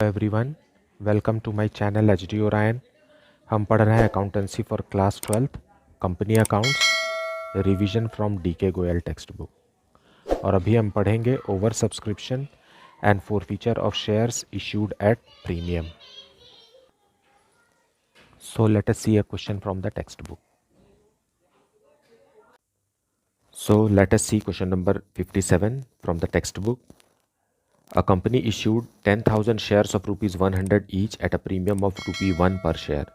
Everyone, welcome to my channel H D Orion. हम पढ़ रहे हैं accountancy for class 12th company accounts revision from D K Goyal text book. और अभी हम पढ़ेंगे over subscription and forfeiture of shares issued at premium. So let us see a question from the text book. So let us see question number 57 from the textbook. A company issued 10,000 shares of rupees 100 each at a premium of rupee 1 per share.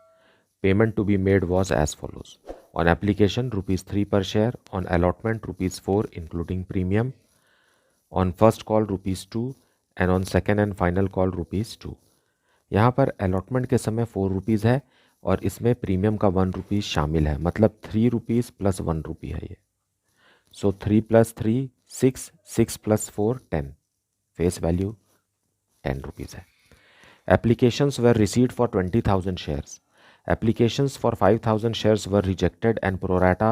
Payment to be made was as follows. On application, rupees 3 per share. On allotment, rupees 4 including premium. On first call, rupees 2. And on second and final call, rupees 2. यहाँ पर allotment के समय 4 rupees है और इसमें premium का 1 rupees शामिल है, मतलब 3 रुपीज़ प्लस 1 रुपी है ये। सो 3 + 3 6, 6 + 4 10, फेस वैल्यू 10 रुपीज़ है। Applications were received for 20,000 shares. Applications for 5,000 shares were rejected and pro rata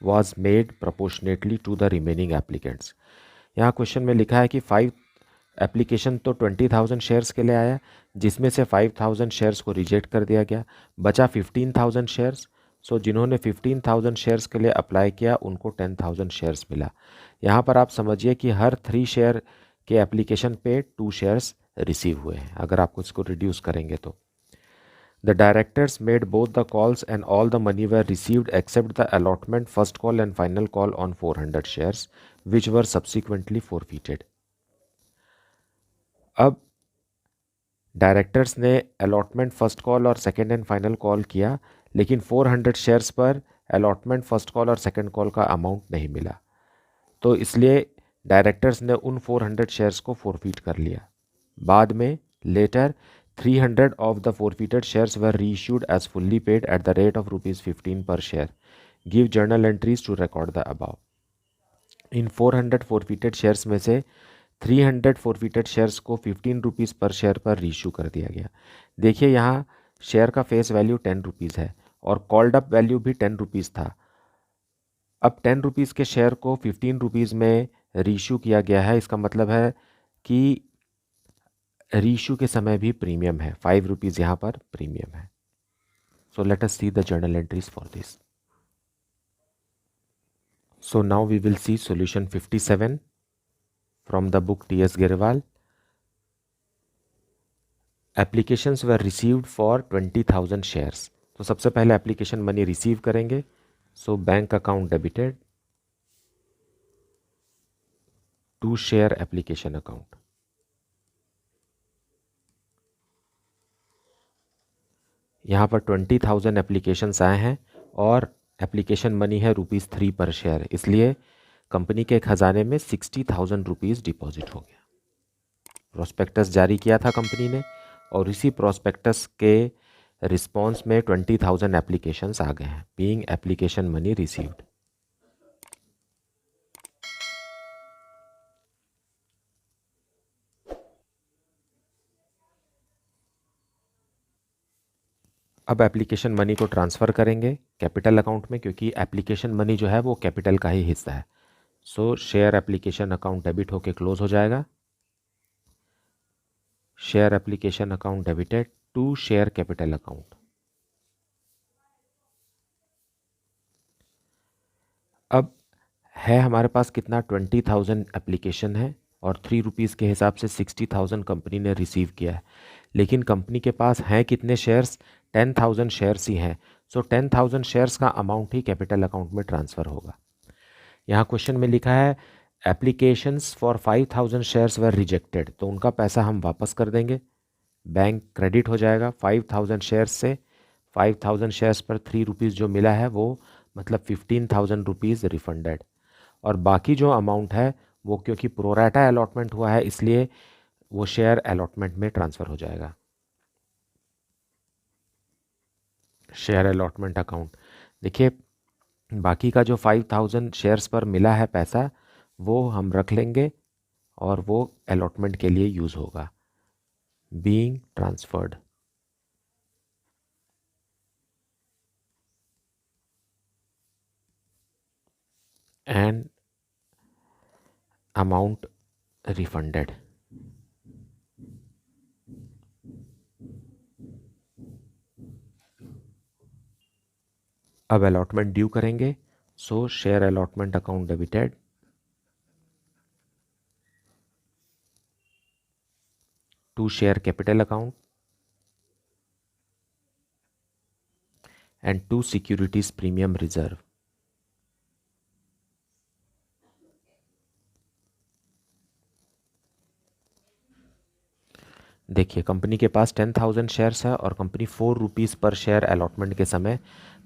was made proportionately to the remaining applicants. यहाँ क्वेश्चन में लिखा है कि 5 एप्लीकेशन तो 20,000 शेयर्स के लिए आया, जिसमें से 5,000 शेयर्स को रिजेक्ट कर दिया गया, बचा 15,000 शेयर्स। सो जिन्होंने 15,000 शेयर्स के लिए अप्लाई किया उनको 10,000 शेयर्स मिला। यहाँ पर आप समझिए कि हर 3 शेयर के एप्लीकेशन पे 2 शेयर्स रिसीव हुए हैं। अगर आप इसको रिड्यूस करेंगे तो the directors made both the calls and all the money were received except the allotment first call and final call on 400 shares which were subsequently forfeited. अब डायरेक्टर्स ने अलॉटमेंट फर्स्ट कॉल और second and final call किया, लेकिन 400 शेयर्स पर allotment first call और second call का amount नहीं मिला, तो इसलिए डायरेक्टर्स ने उन 400 शेयर्स को फॉरफीट कर लिया। बाद में letter 300 of the forfeited shares were reissued as fully paid at the rate of rupees 15 per share. Give journal entries to record the above. In 400 forfeited shares में से 300 forfeited shares को 15 rupees पर share पर reissue कर दिया गया। देखिए यहाँ शेयर का फेस वैल्यू 10 रुपीज़ है और कॉल्ड अप वैल्यू भी 10 रुपीज़ था। अब 10 रुपीज़ के शेयर को 15 रुपीज़ में रीइशू किया गया है, इसका मतलब है कि रीइशू के समय भी प्रीमियम है, 5 रुपीज़ यहाँ पर प्रीमियम है। So let us see the journal entries for this. So now we will see solution 57 from the book T S. Grewal. Applications were received for 20,000 shares. तो सबसे पहले एप्लीकेशन मनी रिसीव करेंगे। So bank account debited to share application account. यहाँ पर 20,000 applications आए हैं और application money है ₹3 पर शेयर, इसलिए कंपनी के खजाने में 60,000 रुपीज़ डिपॉजिट हो गया। प्रोस्पेक्टस जारी किया था कंपनी ने और इसी प्रोस्पेक्टस के रिस्पॉन्स में 20,000 एप्लीकेशंस आ गए हैं, बीइंग एप्लीकेशन मनी रिसीव्ड। अब एप्लीकेशन मनी को ट्रांसफ़र करेंगे कैपिटल अकाउंट में, क्योंकि एप्लीकेशन मनी जो है वो कैपिटल का ही हिस्सा है। So share application account debit होके क्लोज हो जाएगा। Share application account debited to share capital account. अब है हमारे पास कितना, 20,000 एप्लीकेशन है और 3 रुपीज़ के हिसाब से 60,000 कंपनी ने रिसीव किया है, लेकिन कंपनी के पास हैं कितने शेयर्स, 10,000 शेयर्स ही हैं। सो 10,000 शेयर्स का अमाउंट ही कैपिटल अकाउंट में ट्रांसफ़र होगा। यहाँ क्वेश्चन में लिखा है applications for 5,000 shares were rejected, तो उनका पैसा हम वापस कर देंगे, बैंक क्रेडिट हो जाएगा 5,000 शेयर्स से। 5,000 शेयर्स पर 3 रुपीज़ जो मिला है वो मतलब 15,000 रुपीज़ रिफंडेड, और बाकी जो अमाउंट है वो क्योंकि प्रोराटा अलॉटमेंट हुआ है इसलिए वो शेयर अलॉटमेंट में ट्रांसफ़र हो जाएगा। शेयर अलॉटमेंट अकाउंट, देखिए बाकी का जो 5,000 शेयर्स पर मिला है पैसा वो हम रख लेंगे और वो अलॉटमेंट के लिए यूज़ होगा। Being transferred, and amount refunded. अब अलॉटमेंट ड्यू करेंगे, so share allotment account debited to share capital account and to securities premium reserve. देखिए कंपनी के पास 10,000 शेयर्स है और कंपनी 4 रुपीज़ पर शेयर अलॉटमेंट के समय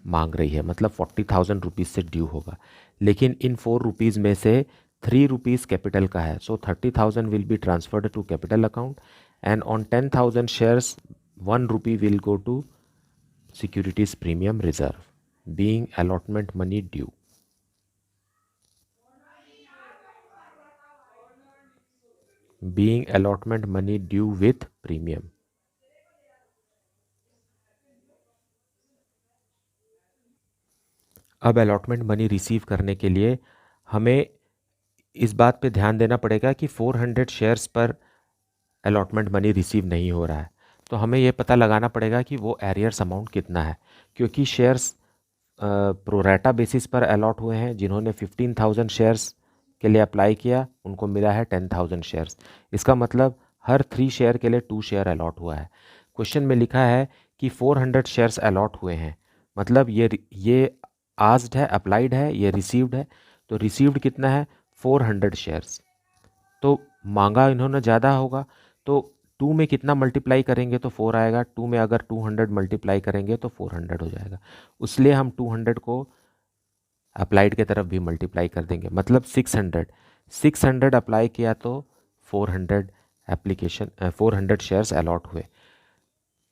मांग रही है, मतलब 40,000 रुपीज़ से ड्यू होगा। लेकिन इन 4 रुपीज़ में से 3 रुपीज़ कैपिटल का है, so 30,000 will be transferred to capital account and on 10,000 shares 1 rupee will go to securities premium reserve being allotment money due. Being allotment money due with premium. अब allotment money receive करने के लिए हमें इस बात पे ध्यान देना पड़ेगा कि 400 शेयर्स पर अलॉटमेंट मनी रिसीव नहीं हो रहा है, तो हमें ये पता लगाना पड़ेगा कि वो एरियर्स अमाउंट कितना है, क्योंकि शेयर्स प्रोरेटा बेसिस पर अलॉट हुए हैं। जिन्होंने 15,000 शेयर्स के लिए अप्लाई किया उनको मिला है 10,000 शेयर्स। इसका मतलब हर 3 शेयर के लिए 2 शेयर अलॉट हुआ है। क्वेश्चन में लिखा है कि 400 शेयर्स अलॉट हुए हैं, मतलब ये आस्क्ड है, अप्लाइड है, ये रिसीव्ड है। तो रिसीव्ड कितना है? 400 शेयर्स। तो मांगा इन्होंने ज़्यादा होगा, तो 2 में कितना मल्टीप्लाई करेंगे तो 4 आएगा। 2 में अगर 200 मल्टीप्लाई करेंगे तो 400 हो जाएगा। इसलिए हम 200 को अप्लाइड के तरफ भी मल्टीप्लाई कर देंगे, मतलब 600 अप्लाई किया तो 400 शेयर्स अलॉट हुए।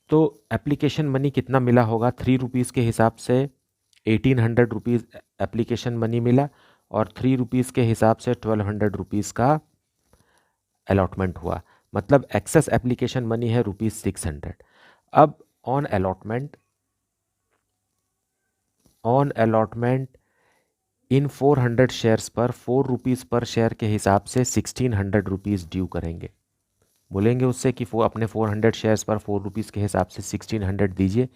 तो एप्लीकेशन मनी कितना मिला होगा? 3 रुपीज़ के हिसाब से 1800 रुपीज़ एप्लीकेशन मनी मिला और 3 रुपीज़ के हिसाब से 1200 रुपीज़ का अलॉटमेंट हुआ, मतलब एक्सेस एप्लीकेशन मनी है ₹600। अब ऑन अलॉटमेंट इन 400 शेयर्स पर 4 रुपीज़ पर शेयर के हिसाब से 1600 रुपीज़ ड्यू करेंगे। बोलेंगे उससे कि वो अपने 400 शेयर्स पर 4 रुपीज़ के हिसाब से 1600 दीजिए,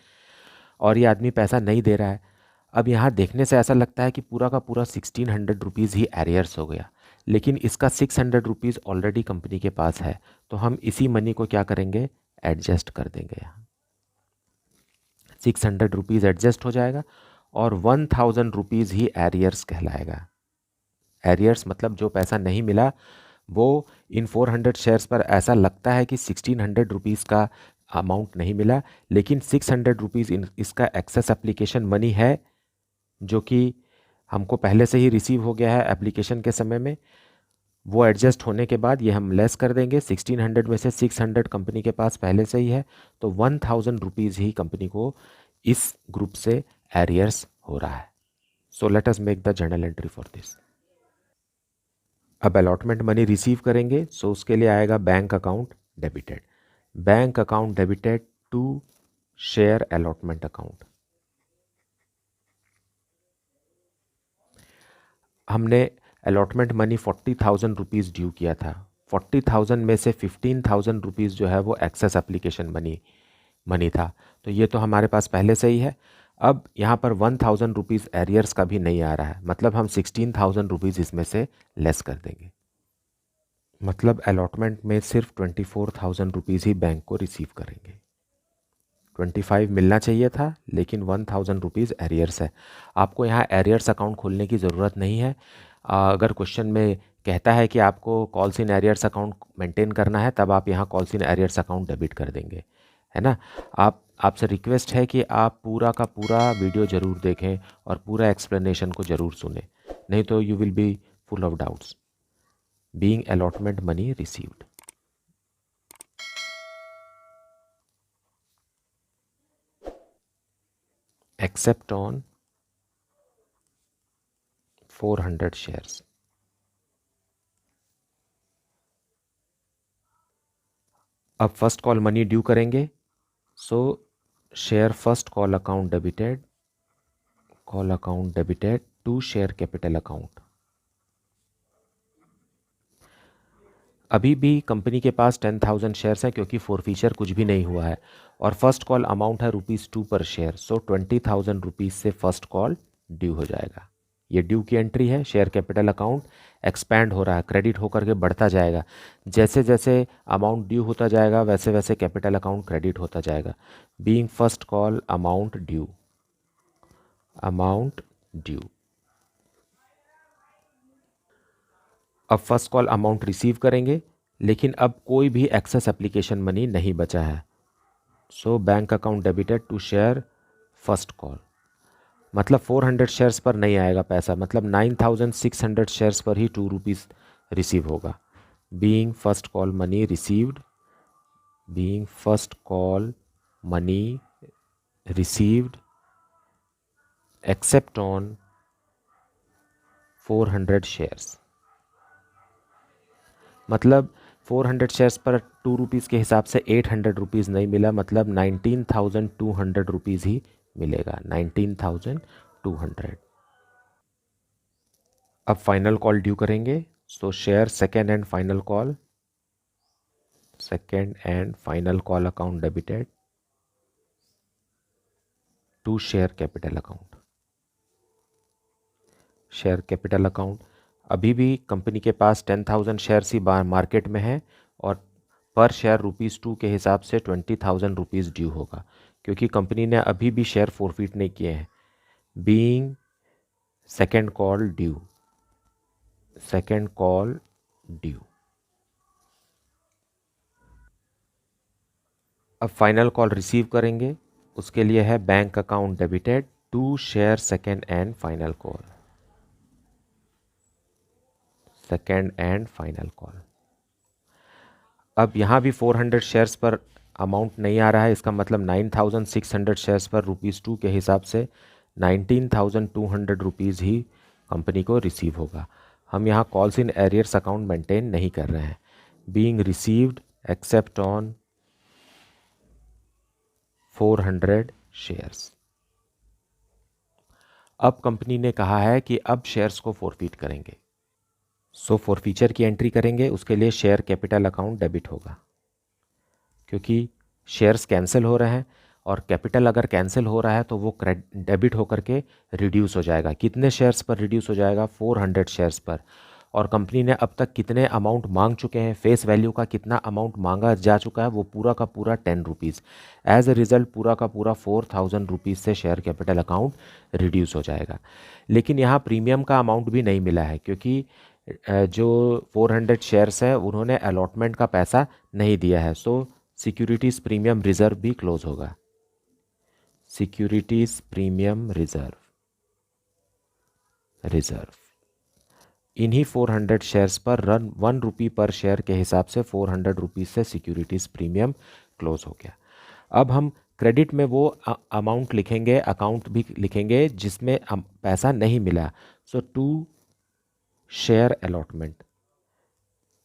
और ये आदमी पैसा नहीं दे रहा है। अब यहाँ देखने से ऐसा लगता है कि पूरा का पूरा 1600 रुपीज़ ही एरियर्स हो गया, लेकिन इसका 600 रुपीज़ ऑलरेडी कंपनी के पास है, तो हम इसी मनी को क्या करेंगे? एडजस्ट कर देंगे। यहाँ 600 रुपीज़ एडजस्ट हो जाएगा और 1000 रुपीज़ ही एरियर्स कहलाएगा। एरियर्स मतलब जो पैसा नहीं मिला वो इन 400 शेयर्स पर ऐसा लगता है कि 1600 रुपीज़ का अमाउंट नहीं मिला, लेकिन 600 रुपीज़ इसका एक्सेस एप्लीकेशन मनी है, जो कि हमको पहले से ही रिसीव हो गया है एप्लीकेशन के समय में। वो एडजस्ट होने के बाद ये हम लेस कर देंगे। 1600 में से 600 कंपनी के पास पहले से ही है, तो 1000 रुपीज़ ही कंपनी को इस ग्रुप से एरियर्स हो रहा है। So let us make the journal entry for this. अब अलॉटमेंट मनी रिसीव करेंगे, सो उसके लिए आएगा bank account debited. Bank account debited to share allotment account. हमने अलॉटमेंट मनी 40,000 रुपीज़ ड्यू किया था। 40,000 में से 15,000 रुपीज़ जो है वो एक्सेस एप्लीकेशन मनी था, तो ये तो हमारे पास पहले से ही है। अब यहाँ पर 1000 रुपीज़ एरियर्स का भी नहीं आ रहा है, मतलब हम 16,000 रुपीज़ इसमें से लेस कर देंगे। मतलब अलॉटमेंट में सिर्फ 24,000 रुपीज़ ही बैंक को रिसीव करेंगे। 25 मिलना चाहिए था, लेकिन 1000 रुपीज़ एरियर्स है। आपको यहाँ एरियर्स अकाउंट खोलने की ज़रूरत नहीं है। अगर क्वेश्चन में कहता है कि आपको calls in arrears account maintain करना है, तब आप यहाँ calls in arrears account debit कर देंगे, है ना। आपसे रिक्वेस्ट है कि आप पूरा का पूरा वीडियो ज़रूर देखें और पूरा एक्सप्लेनेशन को ज़रूर सुने, नहीं तो you will be full of doubts. Being allotment money received, except on 400 shares. अब फर्स्ट कॉल मनी ड्यू करेंगे, so share first call account debited to share capital account. अभी भी कंपनी के पास 10,000 शेयर्स हैं क्योंकि फॉरफीचर कुछ भी नहीं हुआ है और फर्स्ट कॉल अमाउंट है ₹2 पर शेयर। सो 20,000 रुपीज़ से फर्स्ट कॉल ड्यू हो जाएगा। ये ड्यू की एंट्री है। शेयर कैपिटल अकाउंट एक्सपैंड हो रहा है, क्रेडिट होकर के बढ़ता जाएगा। जैसे जैसे अमाउंट ड्यू होता जाएगा वैसे वैसे कैपिटल अकाउंट क्रेडिट होता जाएगा। Being first call amount due, amount due. अब फर्स्ट कॉल अमाउंट रिसीव करेंगे, लेकिन अब कोई भी एक्सेस एप्लीकेशन मनी नहीं बचा है। So bank account debited to share first call, मतलब 400 शेयर्स पर नहीं आएगा पैसा, मतलब 9,600 शेयर्स पर ही ₹2 रिसीव होगा। Being first call money received, being first call money received except on 400 shares, मतलब 400 शेयर्स पर ₹2 के हिसाब से ₹800 नहीं मिला, मतलब 19,200 रुपीज़ ही मिलेगा, 19,200। अब फाइनल कॉल ड्यू करेंगे। So share second and final call, second and final call account debited to share capital account, share capital account. अभी भी कंपनी के पास 10,000 शेयर्स ही मार्केट में है और पर शेयर ₹2 के हिसाब से 20,000 रुपीज़ ड्यू होगा, क्योंकि कंपनी ने अभी भी शेयर फॉरफिट नहीं किए हैं। Being second call due, second call due. अब फाइनल कॉल रिसीव करेंगे, उसके लिए है bank account debited to share second and final call, second and final call. अब यहाँ भी 400 शेयर्स पर अमाउंट नहीं आ रहा है, इसका मतलब 9,600 शेयर्स पर ₹2 के हिसाब से 19,200 रुपीज़ ही कंपनी को रिसीव होगा। हम यहाँ calls in arrears account maintain नहीं कर रहे हैं। Being received except on 400 shares. अब कंपनी ने कहा है कि अब शेयर्स को फॉरफिट करेंगे। सो फॉरफीचर की एंट्री करेंगे, उसके लिए शेयर कैपिटल अकाउंट डेबिट होगा, क्योंकि शेयर्स कैंसिल हो रहे हैं और कैपिटल अगर कैंसिल हो रहा है तो वो डेबिट होकर के रिड्यूस हो जाएगा। कितने शेयर्स पर रिड्यूस हो जाएगा? 400 शेयर्स पर। और कंपनी ने अब तक कितने अमाउंट मांग चुके हैं, फेस वैल्यू का कितना अमाउंट मांगा जा चुका है, वो पूरा का पूरा ₹10। एज ए रिज़ल्ट पूरा का पूरा 4,000 रुपीज़ से शेयर कैपिटल अकाउंट रिड्यूस हो जाएगा। लेकिन यहाँ प्रीमियम का अमाउंट भी नहीं मिला है, क्योंकि जो 400 शेयर्स है उन्होंने अलॉटमेंट का पैसा नहीं दिया है। सो सिक्योरिटीज़ प्रीमियम रिजर्व भी क्लोज होगा। सिक्योरिटीज़ प्रीमियम रिजर्व, इन्हीं 400 शेयर्स पर रन ₹1 पर शेयर के हिसाब से 400 रुपीज़ से सिक्योरिटीज़ प्रीमियम क्लोज हो गया। अब हम क्रेडिट में वो अमाउंट लिखेंगे, अकाउंट भी लिखेंगे जिसमें पैसा नहीं मिला। So to share allotment,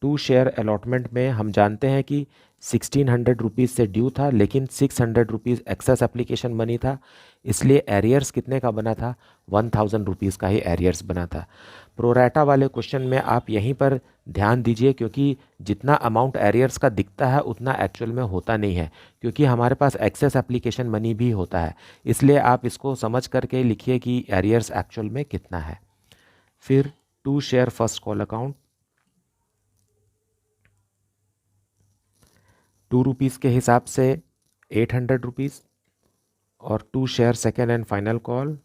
to share allotment में हम जानते हैं कि 1,600 रुपीज़ से ड्यू था, लेकिन 600 रुपीज़ एक्सेस एप्लीकेशन मनी था, इसलिए एरियर्स कितने का बना था? 1,000 रुपीज़ का ही एरियर्स बना था। प्रोराटा वाले क्वेश्चन में आप यहीं पर ध्यान दीजिए, क्योंकि जितना अमाउंट एरियर्स का दिखता है उतना एक्चुअल में होता नहीं है, क्योंकि हमारे पास एक्सेस एप्लीकेशन मनी भी होता है। इसलिए आप इसको समझ करके लिखिए कि एरियर्स एक्चुअल में कितना है। फिर to share first call account, ₹2 के हिसाब से 800 रुपीज़, और to share second and final call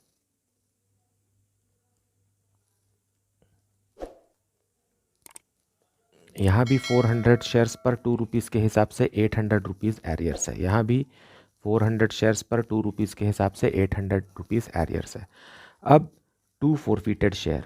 यहाँ भी 400 शेयर्स पर ₹2 के हिसाब से 800 रुपीज़ एरियर्स है। यहाँ भी 400 शेयर्स पर ₹2 के हिसाब से 800 रुपीज़ एरियर्स है। अब टू फॉरफिटेड शेयर,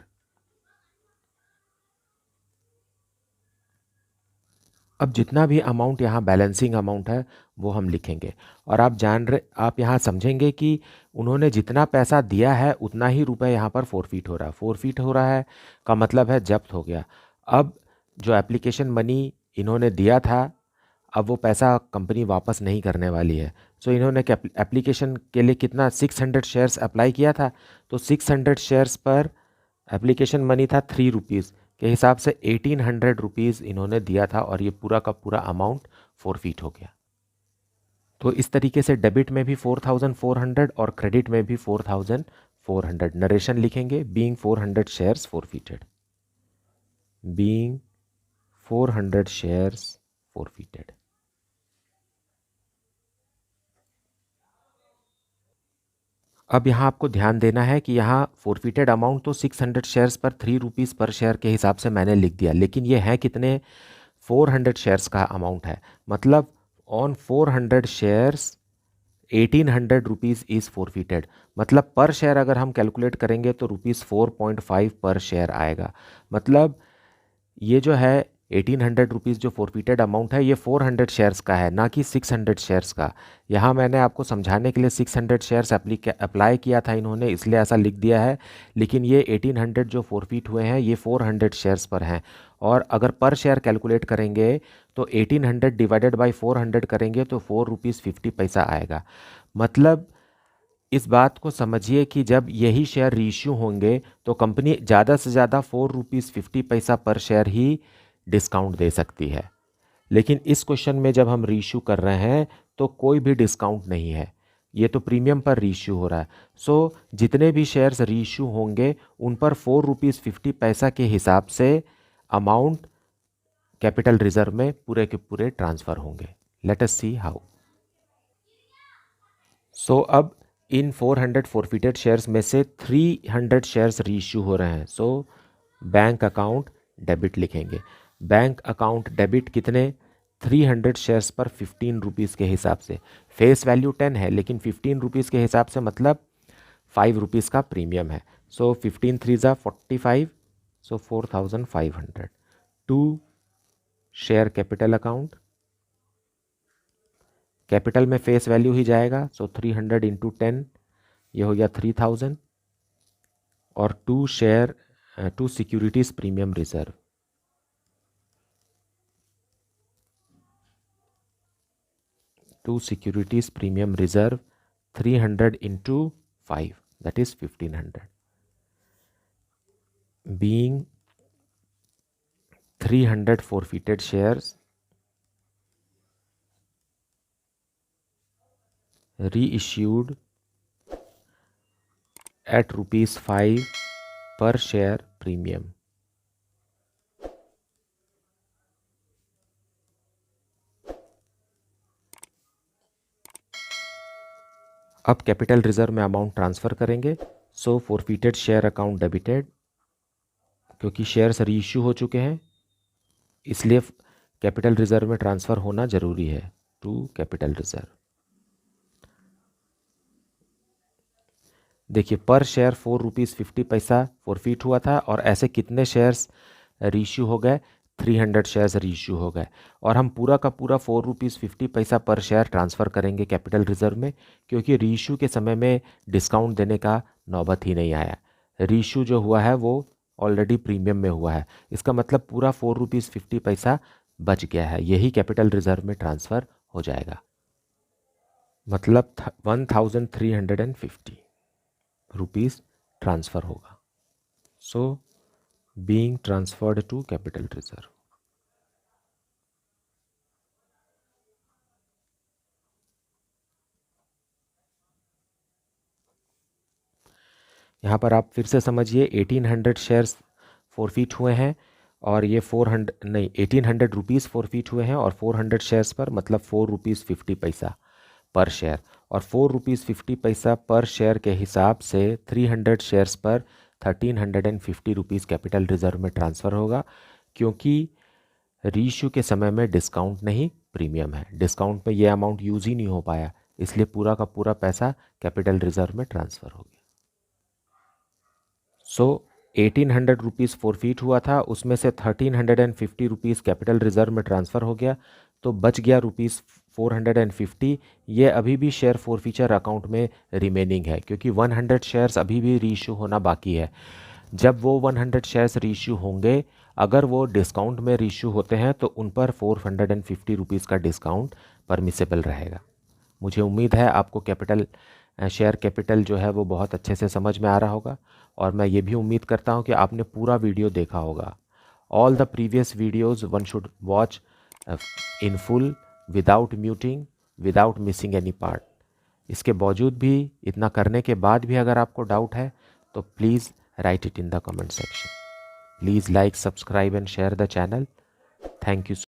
अब जितना भी अमाउंट यहाँ बैलेंसिंग अमाउंट है वो हम लिखेंगे। और आप यहाँ समझेंगे कि उन्होंने जितना पैसा दिया है उतना ही रुपए यहाँ पर फॉरफिट हो रहा है। फॉरफिट हो रहा है का मतलब है जब्त हो गया। अब जो एप्लीकेशन मनी इन्होंने दिया था, अब वो पैसा कंपनी वापस नहीं करने वाली है। सो इन्होंने एप्लीकेशन के लिए कितना 600 शेयर्स अप्लाई किया था, तो 600 शेयर्स पर एप्लीकेशन मनी था ₹3 के हिसाब से 1800 रुपीज़ इन्होंने दिया था और ये पूरा का पूरा अमाउंट फोरफीट हो गया। तो इस तरीके से डेबिट में भी 4400 और क्रेडिट में भी 4400 नरेशन लिखेंगे। Being 400 shares forfeited, being 400 shares forfeited. अब यहाँ आपको ध्यान देना है कि यहाँ फोरफिटेड अमाउंट तो 600 शेयर्स पर 3 रुपीज़ पर शेयर के हिसाब से मैंने लिख दिया, लेकिन ये है कितने, 400 शेयर्स का अमाउंट है। मतलब on 400 shares 1800 rupees is forfeited. मतलब पर शेयर अगर हम कैलकुलेट करेंगे तो ₹4.5 पर शेयर आएगा। मतलब ये जो है 1800 रुपीज़ जो फोरफिटेड अमाउंट है ये 400 शेयर्स का है, ना कि 600 शेयर्स का। यहाँ मैंने आपको समझाने के लिए 600 शेयर्स अप्लाई किया था इन्होंने, इसलिए ऐसा लिख दिया है। लेकिन ये 1800 जो फोरफिट हुए हैं ये 400 शेयर्स पर हैं। और अगर पर शेयर कैलकुलेट करेंगे तो 1800 डिवाइडेड बाई 400 करेंगे तो ₹4.50 आएगा। मतलब इस बात को समझिए कि जब यही शेयर रीइश्यू होंगे तो कंपनी ज़्यादा से ज़्यादा ₹4.50 पर शेयर ही डिस्काउंट दे सकती है। लेकिन इस क्वेश्चन में जब हम रीइश्यू कर रहे हैं तो कोई भी डिस्काउंट नहीं है, ये तो प्रीमियम पर रीइश्यू हो रहा है। सो जितने भी शेयर्स रीइश्यू होंगे उन पर ₹4.50 के हिसाब से अमाउंट कैपिटल रिजर्व में पूरे के पूरे ट्रांसफ़र होंगे। Late us see how. सो अब इन 400 फोरफिटेड शेयर्स में से 300 शेयर्स रीइश्यू हो रहे हैं। सो बैंक अकाउंट डेबिट लिखेंगे। बैंक अकाउंट डेबिट कितने, 300 शेयर्स पर 15 रुपीज़ के हिसाब से। फेस वैल्यू 10 है लेकिन 15 रुपीज़ के हिसाब से मतलब 5 रुपीज़ का प्रीमियम है। सो 15 3 ज़ा 45, so 4500। To share capital account, capital में फेस वैल्यू ही जाएगा। सो 300 इंटू 10 ये हो गया 3000। और to securities premium reserve, to securities premium reserve 300 into 5 that is 1500। being 300 forfeited shares reissued at ₹5 per share premium। अब कैपिटल रिजर्व में amount transfer करेंगे। सो फोरफिटेड शेयर अकाउंट डेबिटेड, क्योंकि शेयर्स रीइश्यू हो चुके हैं इसलिए कैपिटल रिजर्व में transfer होना ज़रूरी है, टू कैपिटल रिजर्व। देखिए पर शेयर ₹4.50 फोरफिट हुआ था और ऐसे कितने शेयर्स रीइश्यू हो गए, 300 शेयर्स रीइश्यू हो गए। और हम पूरा का पूरा ₹4.50 पर शेयर ट्रांसफ़र करेंगे कैपिटल रिजर्व में, क्योंकि रीइश्यू के समय में डिस्काउंट देने का नौबत ही नहीं आया। रीइश्यू जो हुआ है वो ऑलरेडी प्रीमियम में हुआ है, इसका मतलब पूरा ₹4.50 बच गया है, यही कैपिटल रिजर्व में ट्रांसफ़र हो जाएगा। मतलब 1350 रुपीज़ ट्रांसफ़र होगा। So being transferred to capital reserve. यहाँ पर आप फिर से समझिए 1800 शेयर्स फोरफिट हुए हैं और ये 1800 रुपीज़ फोरफिट हुए हैं और 400 शेयर्स पर मतलब ₹4.50 पर शेयर। और ₹4.50 पर शेयर के हिसाब से 300 शेयर्स पर 1350 रुपीज़ कैपिटल रिजर्व में ट्रांसफ़र होगा, क्योंकि रीइश्यू के समय में डिस्काउंट नहीं प्रीमियम है, डिस्काउंट में ये अमाउंट यूज़ ही नहीं हो पाया, इसलिए पूरा का पूरा पैसा कैपिटल रिजर्व में ट्रांसफ़र हो गया। सो 1800 रुपीज़ फोरफिट हुआ था, उसमें से 1350 रुपीज़ कैपिटल रिजर्व में ट्रांसफ़र हो गया, तो बच गया ₹450। ये अभी भी शेयर फोरफीचर अकाउंट में रिमेनिंग है, क्योंकि 100 शेयर्स अभी भी रीइश्यू होना बाकी है। जब वो 100 शेयर्स रीइश्यू होंगे, अगर वो डिस्काउंट में रीइश्यू होते हैं तो उन पर 450 रुपीज़ का डिस्काउंट परमिसेबल रहेगा। मुझे उम्मीद है आपको शेयर कैपिटल जो है वो बहुत अच्छे से समझ में आ रहा होगा, और मैं ये भी उम्मीद करता हूँ कि आपने पूरा वीडियो देखा होगा। all the previous videos one should watch in full without muting, without missing any part. इसके बावजूद भी, इतना करने के बाद भी अगर आपको डाउट है तो please write it in the comment section. Please like, subscribe and share the channel. Thank you so